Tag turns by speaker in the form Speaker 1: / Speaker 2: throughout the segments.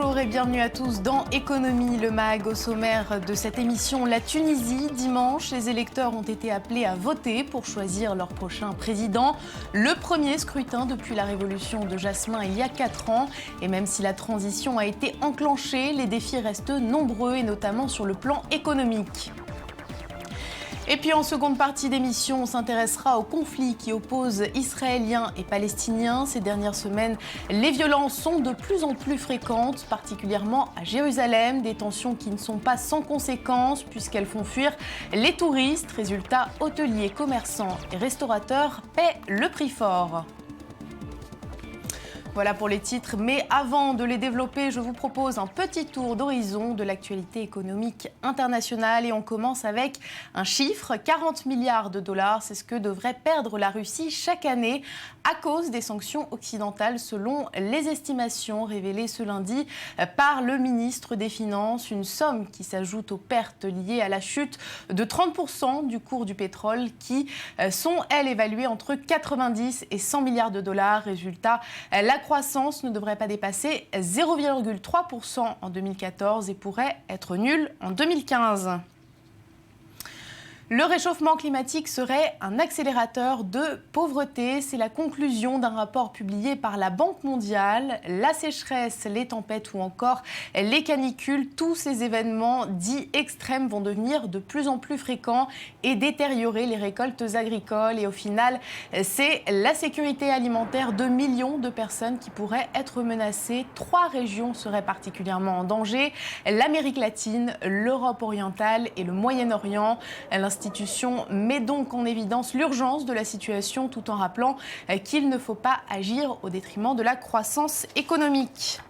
Speaker 1: Bonjour et bienvenue à tous dans Économie, le MAG. Au sommaire de cette émission, la Tunisie. Dimanche, les électeurs ont été appelés à voter pour choisir leur prochain président. Le premier scrutin depuis la révolution de Jasmin il y a 4 ans. Et même si la transition a été enclenchée, les défis restent nombreux et notamment sur le plan économique. Et puis en seconde partie d'émission, on s'intéressera au conflit qui oppose Israéliens et Palestiniens. Ces dernières semaines, les violences sont de plus en plus fréquentes, particulièrement à Jérusalem. Des tensions qui ne sont pas sans conséquences puisqu'elles font fuir les touristes. Résultat, hôteliers, commerçants et restaurateurs paient le prix fort. Voilà pour les titres, mais avant de les développer, je vous propose un petit tour d'horizon de l'actualité économique internationale et on commence avec un chiffre, 40 milliards de dollars, c'est ce que devrait perdre la Russie chaque année à cause des sanctions occidentales selon les estimations révélées ce lundi par le ministre des Finances, une somme qui s'ajoute aux pertes liées à la chute de 30% du cours du pétrole qui sont, elles, évaluées entre 90 et 100 milliards de dollars. Résultat, la croissance ne devrait pas dépasser 0,3% en 2014 et pourrait être nulle en 2015. Le réchauffement climatique serait un accélérateur de pauvreté. C'est la conclusion d'un rapport publié par la Banque mondiale. La sécheresse, les tempêtes ou encore les canicules, tous ces événements dits extrêmes vont devenir de plus en plus fréquents et détériorer les récoltes agricoles. Et au final, c'est la sécurité alimentaire de millions de personnes qui pourraient être menacées. 3 régions seraient particulièrement en danger: l'Amérique latine, l'Europe orientale et le Moyen-Orient. L'institution met donc en évidence l'urgence de la situation tout en rappelant qu'il ne faut pas agir au détriment de la croissance économique.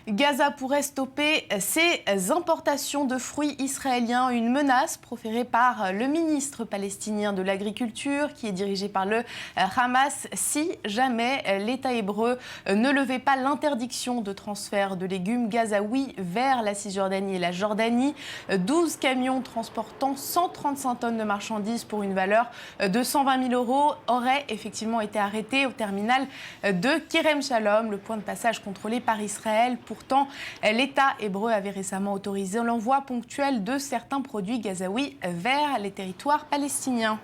Speaker 1: Gaza pourrait stopper ses importations de fruits israéliens, une menace proférée par le ministre palestinien de l'Agriculture qui est dirigé par le Hamas si jamais l'État hébreu ne levait pas l'interdiction de transfert de légumes gazaouis vers la Cisjordanie et la Jordanie. 12 camions transportant 135 tonnes de marchandises pour une valeur de 120 000 € auraient effectivement été arrêtés au terminal de Kerem Shalom, le point de passage contrôlé par Israël. Pourtant, l'État hébreu avait récemment autorisé l'envoi ponctuel de certains produits gazaouis vers les territoires palestiniens.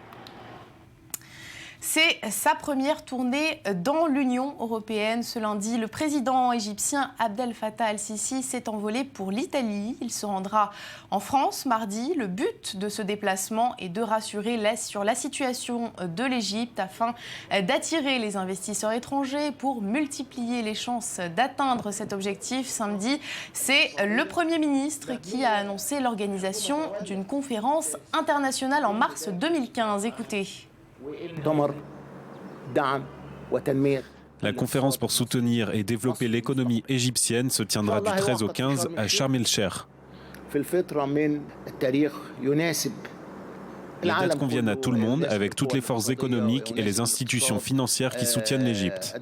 Speaker 1: C'est sa première tournée dans l'Union européenne. Ce lundi, le président égyptien Abdel Fattah al-Sisi s'est envolé pour l'Italie. Il se rendra en France mardi. Le but de ce déplacement est de rassurer sur la situation de l'Égypte afin d'attirer les investisseurs étrangers pour multiplier les chances d'atteindre cet objectif. Samedi, c'est le Premier ministre qui a annoncé l'organisation d'une conférence internationale en mars 2015. Écoutez.
Speaker 2: La conférence pour soutenir et développer l'économie égyptienne se tiendra du 13 au 15 à Sharm el-Sheikh. Les dates conviennent à tout le monde, avec toutes les forces économiques et les institutions financières qui soutiennent l'Égypte.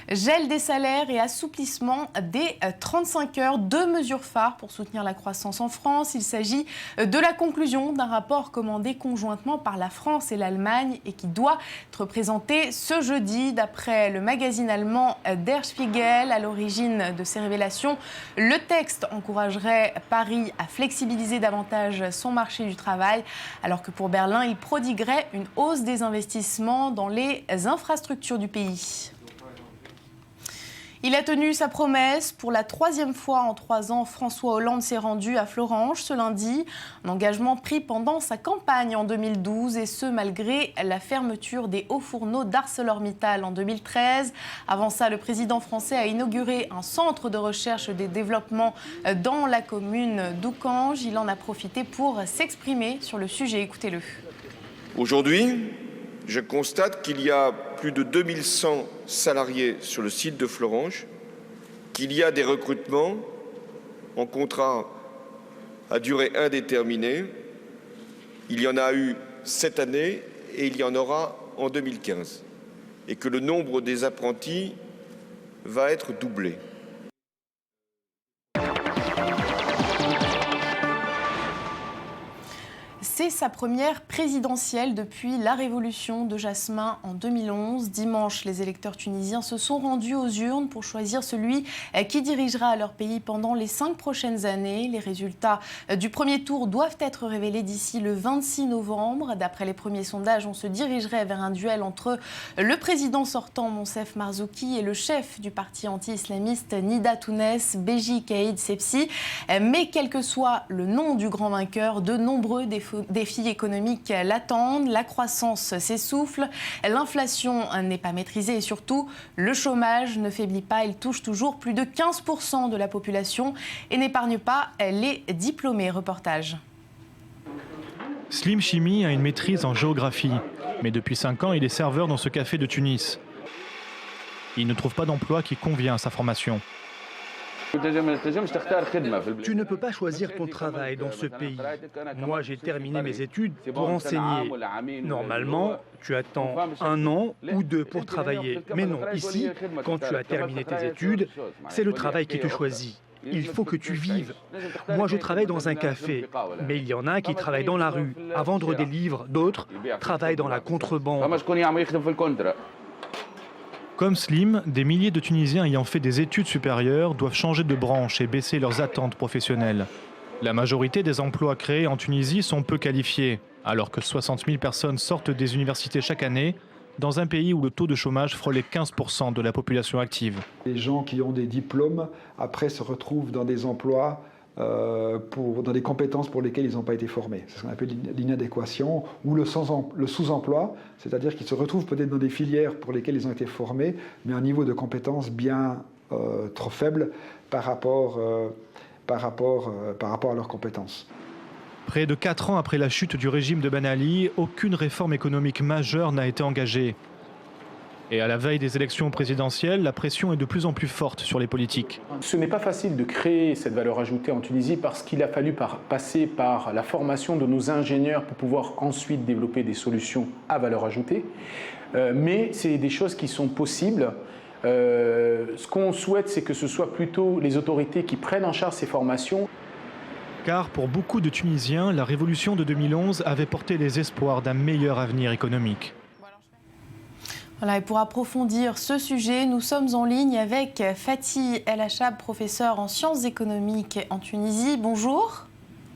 Speaker 1: Gel des salaires et assouplissement des 35 heures, 2 mesures phares pour soutenir la croissance en France. Il s'agit de la conclusion d'un rapport commandé conjointement par la France et l'Allemagne et qui doit être présenté ce jeudi. D'après le magazine allemand Der Spiegel, à l'origine de ces révélations, le texte encouragerait Paris à flexibiliser davantage son marché du travail, alors que pour Berlin, il prodiguerait une hausse des investissements dans les infrastructures du pays. Il a tenu sa promesse. Pour la 3e fois en 3 ans, François Hollande s'est rendu à Florange ce lundi. Un engagement pris pendant sa campagne en 2012 et ce malgré la fermeture des hauts fourneaux d'ArcelorMittal en 2013. Avant ça, le président français a inauguré un centre de recherche et de développement dans la commune d'Oucange. Il en a profité pour s'exprimer sur le sujet. Écoutez-le.
Speaker 3: Aujourd'hui, je constate qu'il y a plus de 2100 salariés sur le site de Florange, qu'il y a des recrutements en contrat à durée indéterminée. Il y en a eu cette année et il y en aura en 2015. Et que le nombre des apprentis va être doublé.
Speaker 1: C'est sa première présidentielle depuis la révolution de Jasmin en 2011. Dimanche, les électeurs tunisiens se sont rendus aux urnes pour choisir celui qui dirigera leur pays pendant les 5 prochaines années. Les résultats du premier tour doivent être révélés d'ici le 26 novembre. D'après les premiers sondages, on se dirigerait vers un duel entre le président sortant Moncef Marzouki et le chef du parti anti-islamiste Nida Tounes, Beji Caïd Sepsi. Mais quel que soit le nom du grand vainqueur, de nombreux défis économiques l'attendent. La croissance s'essouffle, l'inflation n'est pas maîtrisée et surtout, le chômage ne faiblit pas. Il touche toujours plus de 15% de la population et n'épargne pas les diplômés. Reportage.
Speaker 4: Slim Chimi a une maîtrise en géographie, mais depuis 5 ans, il est serveur dans ce café de Tunis. Il ne trouve pas d'emploi qui convient à sa formation.
Speaker 5: Tu ne peux pas choisir ton travail dans ce pays. Moi, j'ai terminé mes études pour enseigner. Normalement, tu attends 1 an ou 2 pour travailler. Mais non, ici, quand tu as terminé tes études, c'est le travail qui te choisit. Il faut que tu vives. Moi, je travaille dans un café, mais il y en a qui travaillent dans la rue, à vendre des livres. D'autres travaillent dans la contrebande.
Speaker 4: Comme Slim, des milliers de Tunisiens ayant fait des études supérieures doivent changer de branche et baisser leurs attentes professionnelles. La majorité des emplois créés en Tunisie sont peu qualifiés, alors que 60 000 personnes sortent des universités chaque année, dans un pays où le taux de chômage frôle les 15% de la population active.
Speaker 6: Les gens qui ont des diplômes, après, se retrouvent dans des emplois, dans des compétences pour lesquelles ils n'ont pas été formés. C'est ce qu'on appelle l'inadéquation ou le sous-emploi, c'est-à-dire qu'ils se retrouvent peut-être dans des filières pour lesquelles ils ont été formés, mais à un niveau de compétences bien trop faible par rapport à leurs compétences.
Speaker 4: Près de 4 ans après la chute du régime de Ben Ali, aucune réforme économique majeure n'a été engagée. Et à la veille des élections présidentielles, la pression est de plus en plus forte sur les politiques.
Speaker 7: Ce n'est pas facile de créer cette valeur ajoutée en Tunisie parce qu'il a fallu passer par la formation de nos ingénieurs pour pouvoir ensuite développer des solutions à valeur ajoutée. Mais c'est des choses qui sont possibles. Ce qu'on souhaite, c'est que ce soit plutôt les autorités qui prennent en charge ces formations.
Speaker 4: Car pour beaucoup de Tunisiens, la révolution de 2011 avait porté les espoirs d'un meilleur avenir économique.
Speaker 1: Voilà, et pour approfondir ce sujet, nous sommes en ligne avec Fatih El Achab, professeur en sciences économiques en Tunisie. Bonjour.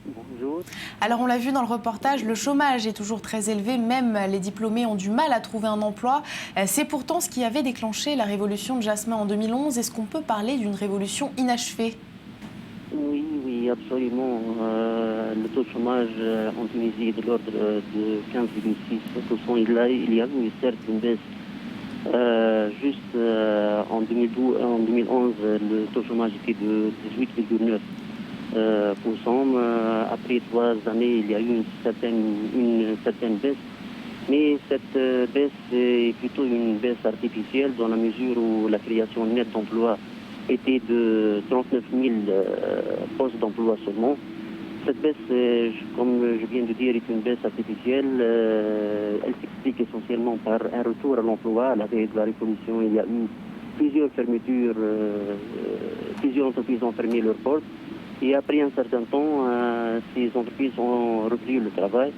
Speaker 8: Bonjour.
Speaker 1: Alors on l'a vu dans le reportage, le chômage est toujours très élevé, même les diplômés ont du mal à trouver un emploi. C'est pourtant ce qui avait déclenché la révolution de Jasmin en 2011. Est-ce qu'on peut parler d'une révolution inachevée ?
Speaker 8: Oui, absolument. Le taux de chômage en Tunisie est de l'ordre de 15,6%. Il y a eu certes une baisse. En 2011, le taux de chômage était de 18,9%. Après 3 années, il y a eu une certaine baisse. Mais cette baisse est plutôt une baisse artificielle dans la mesure où la création nette d'emplois était de 39 000 postes d'emploi seulement. Cette baisse, comme je viens de dire, est une baisse artificielle. Elle s'explique essentiellement par un retour à l'emploi. À la veille de la révolution, il y a eu plusieurs fermetures, plusieurs entreprises ont fermé leurs portes. Et après un certain temps, ces entreprises ont repris le travail.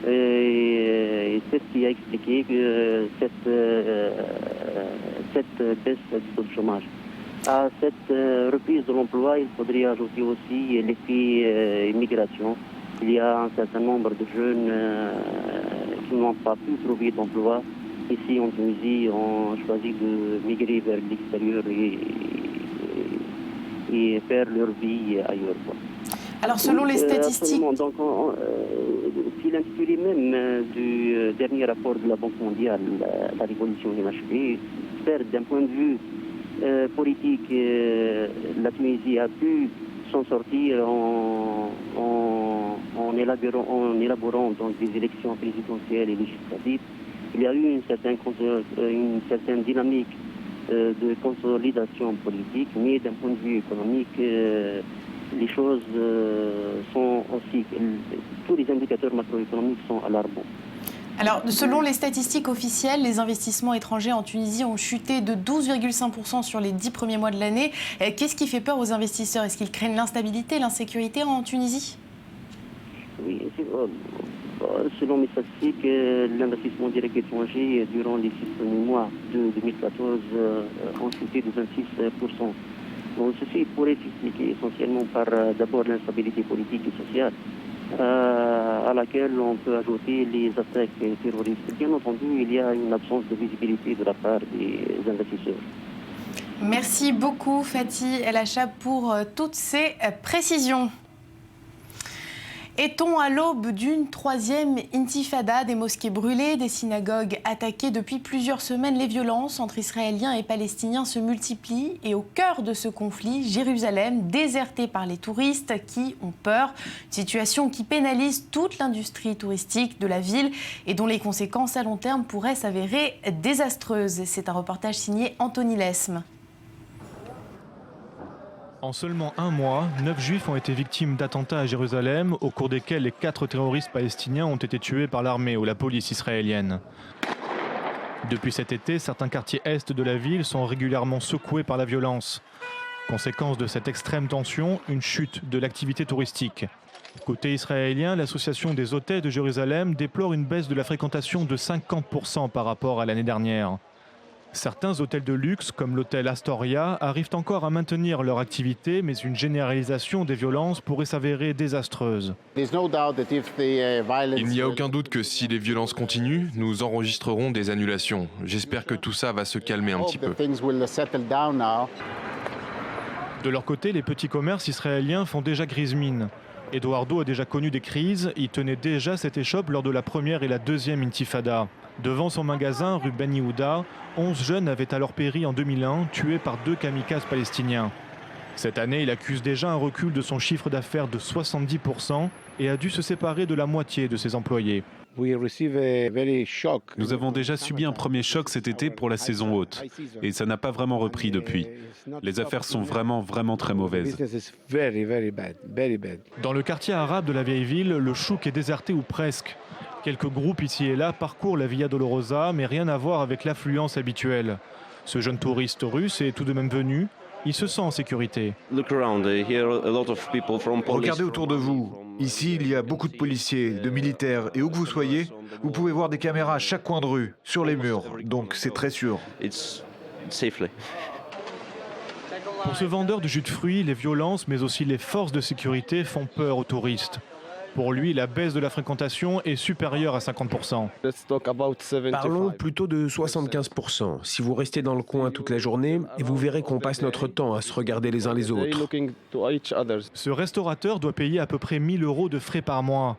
Speaker 8: Et c'est ce qui a expliqué que cette baisse du taux de chômage. À cette reprise de l'emploi, il faudrait ajouter aussi l'effet immigration. Il y a un certain nombre de jeunes qui n'ont pas pu trouver d'emploi. Ici en Tunisie, ont choisi de migrer vers l'extérieur et faire leur vie ailleurs.
Speaker 1: Alors selon les statistiques...
Speaker 8: Donc, si l'intitulé même du dernier rapport de la Banque mondiale, la révolution inachevée, certes d'un point de vue politique, la Tunisie a pu s'en sortir en élaborant donc des élections présidentielles et législatives. Il y a eu une certaine dynamique de consolidation politique, mais d'un point de vue économique, les choses sont aussi... Tous les indicateurs macroéconomiques sont alarmants.
Speaker 1: Alors, selon les statistiques officielles, les investissements étrangers en Tunisie ont chuté de 12,5% sur les 10 premiers mois de l'année. Qu'est-ce qui fait peur aux investisseurs? Est-ce qu'ils craignent l'instabilité, l'insécurité en Tunisie?
Speaker 8: Oui, Selon mes statistiques, l'investissement direct étranger durant les 6 premiers mois de 2014 ont chuté de 26%. Donc, ceci pourrait s'expliquer essentiellement par d'abord l'instabilité politique et sociale, à laquelle on peut ajouter les attaques terroristes. Bien entendu, il y a une absence de visibilité de la part des investisseurs.
Speaker 1: Merci beaucoup Fatih El Achab pour toutes ces précisions. Est-on à l'aube d'une 3e intifada, des mosquées brûlées, des synagogues attaquées depuis plusieurs semaines? Les violences entre Israéliens et Palestiniens se multiplient et au cœur de ce conflit, Jérusalem désertée par les touristes qui ont peur. Une situation qui pénalise toute l'industrie touristique de la ville et dont les conséquences à long terme pourraient s'avérer désastreuses. C'est un reportage signé Anthony Lesme.
Speaker 4: En seulement un mois, 9 juifs ont été victimes d'attentats à Jérusalem, au cours desquels les 4 terroristes palestiniens ont été tués par l'armée ou la police israélienne. Depuis cet été, certains quartiers est de la ville sont régulièrement secoués par la violence. Conséquence de cette extrême tension, une chute de l'activité touristique. Côté israélien, l'association des hôtels de Jérusalem déplore une baisse de la fréquentation de 50% par rapport à l'année dernière. Certains hôtels de luxe, comme l'hôtel Astoria, arrivent encore à maintenir leur activité, mais une généralisation des violences pourrait s'avérer désastreuse.
Speaker 9: Il n'y a aucun doute que si les violences continuent, nous enregistrerons des annulations. J'espère que tout ça va se calmer un petit peu.
Speaker 4: De leur côté, les petits commerces israéliens font déjà grise mine. Eduardo a déjà connu des crises, il tenait déjà cette échoppe lors de la première et la deuxième intifada. Devant son magasin, rue Ben Yehuda, 11 jeunes avaient alors péri en 2001, tués par 2 kamikazes palestiniens. Cette année, il accuse déjà un recul de son chiffre d'affaires de 70% et a dû se séparer de la moitié de ses employés.
Speaker 2: Nous avons déjà subi un premier choc cet été pour la saison haute et ça n'a pas vraiment repris depuis. Les affaires sont vraiment très mauvaises.
Speaker 4: Dans le quartier arabe de la vieille ville, le chouk est déserté ou presque. Quelques groupes ici et là parcourent la Via Dolorosa, mais rien à voir avec l'affluence habituelle. Ce jeune touriste russe est tout de même venu. Il se sent en sécurité.
Speaker 10: Regardez autour de vous. Ici, il y a beaucoup de policiers, de militaires. Et où que vous soyez, vous pouvez voir des caméras à chaque coin de rue, sur les murs. Donc c'est très sûr.
Speaker 4: Pour ce vendeur de jus de fruits, les violences, mais aussi les forces de sécurité font peur aux touristes. Pour lui, la baisse de la fréquentation est supérieure à 50%.
Speaker 11: Parlons plutôt de 75%. Si vous restez dans le coin toute la journée, vous verrez qu'on passe notre temps à se regarder les uns les autres.
Speaker 4: Ce restaurateur doit payer à peu près 1 000 € de frais par mois.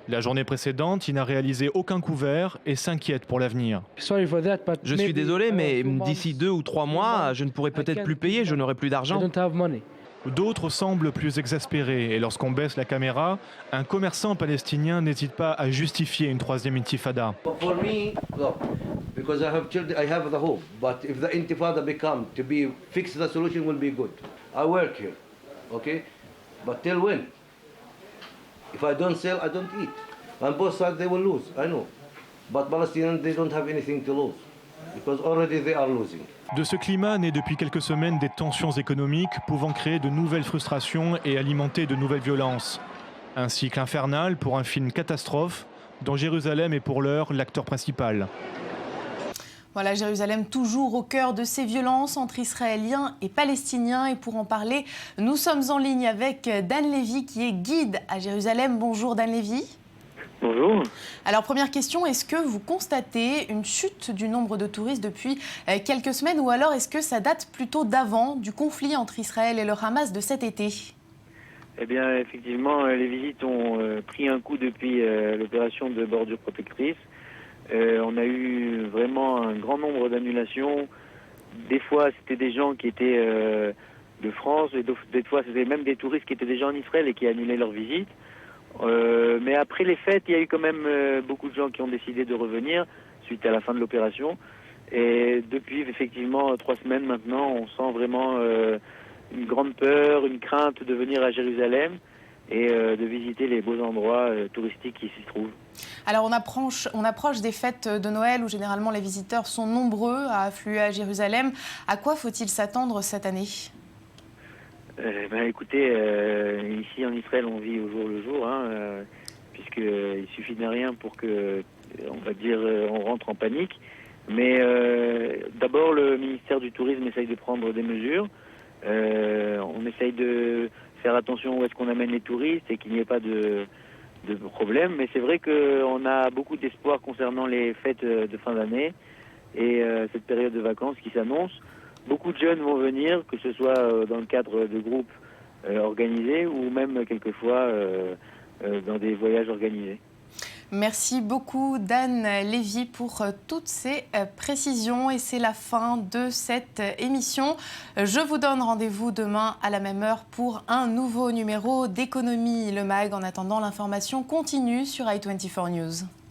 Speaker 4: La journée précédente, il n'a réalisé aucun couvert et s'inquiète pour l'avenir.
Speaker 12: Je suis désolé, mais d'ici 2 ou 3 mois, je ne pourrai peut-être plus payer, je n'aurai plus d'argent.
Speaker 4: D'autres semblent plus exaspérés et lorsqu'on baisse la caméra, un commerçant palestinien n'hésite pas à justifier une 3e intifada. De ce climat naît depuis quelques semaines des tensions économiques pouvant créer de nouvelles frustrations et alimenter de nouvelles violences. Un cycle infernal pour un film catastrophe dont Jérusalem est pour l'heure l'acteur principal.
Speaker 1: Voilà, Jérusalem toujours au cœur de ces violences entre Israéliens et Palestiniens. Et pour en parler, nous sommes en ligne avec Dan Lévy qui est guide à Jérusalem. Bonjour Dan Lévy.
Speaker 13: Bonjour.
Speaker 1: Alors première question, est-ce que vous constatez une chute du nombre de touristes depuis quelques semaines ou alors est-ce que ça date plutôt d'avant du conflit entre Israël et le Hamas de cet été?
Speaker 13: Eh bien effectivement, les visites ont pris un coup depuis l'opération de bordure protectrice. On a eu vraiment un grand nombre d'annulations. Des fois c'était des gens qui étaient de France, et des fois c'était même des touristes qui étaient déjà en Israël et qui annulaient leur visite. Mais après les fêtes, il y a eu quand même beaucoup de gens qui ont décidé de revenir suite à la fin de l'opération. Et depuis effectivement 3 semaines maintenant, on sent vraiment une grande peur, une crainte de venir à Jérusalem et de visiter les beaux endroits touristiques qui s'y trouvent.
Speaker 1: Alors on approche des fêtes de Noël où généralement les visiteurs sont nombreux à affluer à Jérusalem. À quoi faut-il s'attendre cette année ?
Speaker 13: Écoutez, ici en Israël, on vit au jour le jour. puisqu'il suffit de rien pour que, on va dire, on rentre en panique. Mais d'abord, le ministère du Tourisme essaye de prendre des mesures. On essaye de faire attention où est-ce qu'on amène les touristes et qu'il n'y ait pas de problème. Mais c'est vrai qu'on a beaucoup d'espoir concernant les fêtes de fin d'année et cette période de vacances qui s'annonce. Beaucoup de jeunes vont venir, que ce soit dans le cadre de groupes organisés ou même quelquefois dans des voyages organisés.
Speaker 1: Merci beaucoup Dan Lévy pour toutes ces précisions et c'est la fin de cette émission. Je vous donne rendez-vous demain à la même heure pour un nouveau numéro d'Économie le Mag. En attendant, l'information continue sur i24 News.